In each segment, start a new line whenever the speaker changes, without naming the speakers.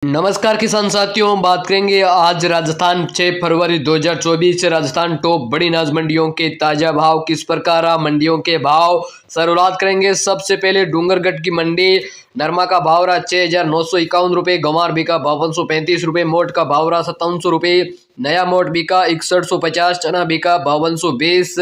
नमस्कार किसान साथियों, बात करेंगे आज राजस्थान 6 फरवरी 2024 से राजस्थान टॉप बड़ी अनाज मंडियों के ताजा भाव किस प्रकार मंडियों के भाव शुरुआत करेंगे। सबसे पहले डूंगरगढ़ की मंडी नरमा का भाव रहा 6,951 रुपये, गंवार बिका 5235 रुपये, मोट का भाव रहा 5700 रुपये, नया मोट बिका 6150, चना बिका 5220,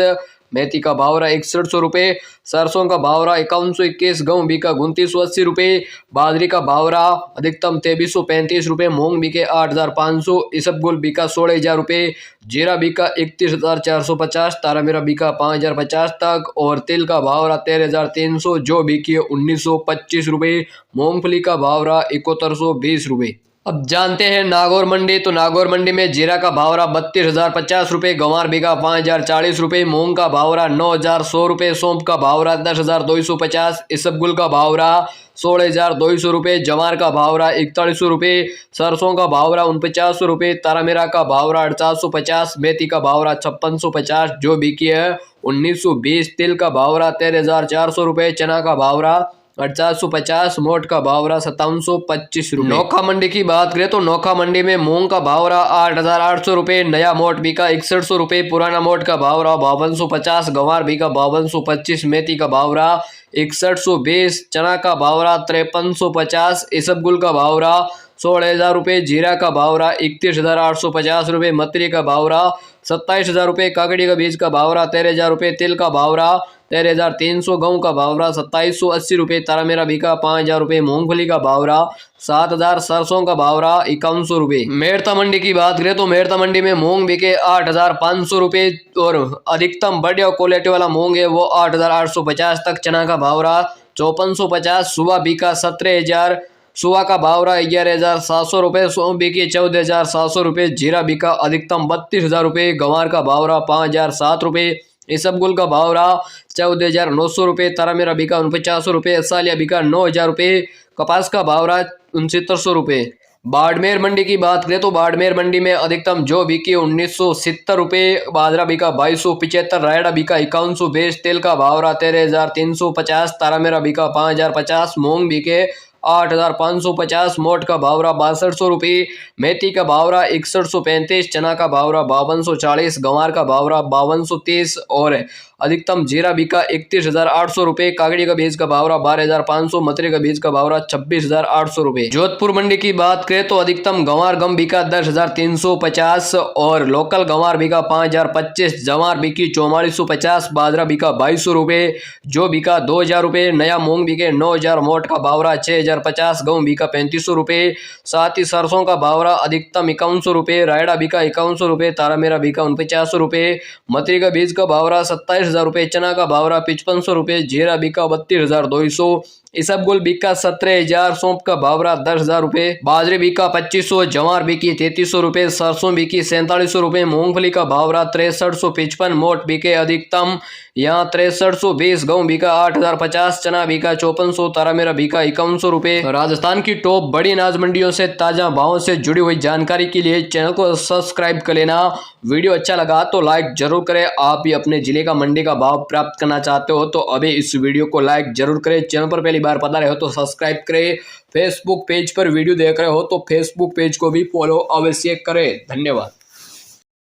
मेथी का भाव रहा 6100 रुपये, सरसों का भाव रहा 5121, गेहूं बिका 2980 रुपये, बाजरी का भाव रहा अधिकतम 2335 रुपये, मूंग बिके 8500, इसबगुल बिका 16000 रुपये, जीरा बिका 31450, तारा मेरा बिका 5050 तक और तिल का भाव रहा 13300, जो बिकी 1925 रुपये, मूंगफली का भाव रहा 7120 रुपये। अब जानते हैं नागौर मंडी। तो नागौर मंडी में जीरा का भाव रहा 32,050 रुपये, गंवार बिका 5,040 रुपये, मूंग का भाव रहा 9,100 रुपये, सौंफ का भाव रहा 10,250, इसबगुल का भाव रहा 16,200 रुपये, जवार का भाव रहा 4100 रुपये, सरसों का भाव रहा 4900 रुपये, तारामीरा का भाव रहा 450, मेथी का भाव रहा 5650, जो बिकी है 1920, तिल का भाव रहा 13,400 रुपये, चना का भाव रहा 450, मोट का भाव रहा 5725 रुपये। नोखा मंडी की बात करें तो नोखा मंडी में मूंग का भाव रहा 8,800 रुपये, नया मोट बिका 6100 रुपये, पुराना मोट का भाव रहा 5250, गंवार बिका 5225, मेथी का भाव रहा 6120, चना का भाव रहा 5350, इसबगुल का भाव रहा 16,000 रुपये, जीरा का भाव रहा 31,850 रुपये, मत्री का भाव रहा 27,000 रुपये, काकड़ी का बीज का भाव रहा 13,000 रुपये, तिल का भाव रहा 13,300, गेहूं का भाव रहा 2780 रुपये, तारा मेरा बिका 5,000 रुपये, मूंगफली का भाव रहा 7,000, सरसों का भाव रहा 5100 रुपये। मेड़ता मंडी की बात करें तो मेड़ता मंडी में मूंग बिके 8,500 रुपये और अधिकतम बढ़िया क्वालिटी वाला मूंग है वो 8,850 तक, चना का भाव रहा 5450, सुबह बिका 17,000, सुहा का भाव रहा 11,700 रुपये, सौंफ बिकी 14,700 रुपये, जीरा बिका अधिकतम 32,000 रुपये, गंवार का भाव रहा 5,007 रुपये, इसबगुल का भाव रहा 14,900 रुपये, तारा मेरा बिका 4900 रुपये, सालिया बिका 9,000 रुपये, कपास का भाव रहा 6900 रुपये। बाड़मेर मंडी की बात करें तो बाड़मेर मंडी में अधिकतम जो बिकी 1970 रुपये, बाजरा बिका 2275, रायडा बिका 5120, तेल का भाव रहा 13,350, तारा मेरा बिका 5,050, मूंग बिके 8,550, मोट का भाव रहा 6200 रुपये, मेथी का भाव रहा 6135, चना का भाव रहा 5240, गंवार का भाव रहा 5230 और अधिकतम जीरा बिका 31,800 रुपये, काकड़ी का बीज का भाव रहा 12,500, मत्री का बीज का भाव रहा 26,800 रुपये। जोधपुर मंडी की बात करें तो अधिकतम गंवार गम बिका 10,350 और लोकल गंवार बिका 5,025, जवार बिकी 4450, बाजरा बिका 2200 रुपये, जो बिका 2,000 रुपये, नया मूंग बिके 9,000, मोट का भाव रहा 6,050, गेहूं बिका 3500 रुपये, साथ ही सरसों का भाव रहा अधिकतम 5100 रुपये, रायडा बिका 5100 रुपये, तारा मेरा बिका 4900 रुपये, मत्री का बीज का भाव रहा 27,000 रुपये, चना का भाव रहा 5500 रुपये, जीरा बिका 32,200, इसबगुल बिका 17,000, सौंफ का भाव रहा 10,000 रुपये, बाजरे बिका 2500, जवार बिकी 3300 रुपये, सरसों बिकी 4700 रुपये, मूंगफली का भाव रहा 6355, मोट बिके अधिकतम यहाँ 6320, गेहूं बिका 8,050, चना बिका 5400, तारा मेरा बिका 5100 रुपये। राजस्थान की टॉप बड़ी अनाज मंडियों से ताजा भावों से जुड़ी हुई जानकारी के लिए चैनल को सब्सक्राइब कर लेना। वीडियो अच्छा लगा तो लाइक जरूर करें। आप भी अपने जिले का मंडी का भाव प्राप्त करना चाहते हो तो अभी इस वीडियो को लाइक जरूर करें। चैनल पर पहली बार पता रहे हो तो सब्सक्राइब करें। फेसबुक पेज पर वीडियो देख रहे हो तो फेसबुक पेज को भी फॉलो अवश्य करें। धन्यवाद।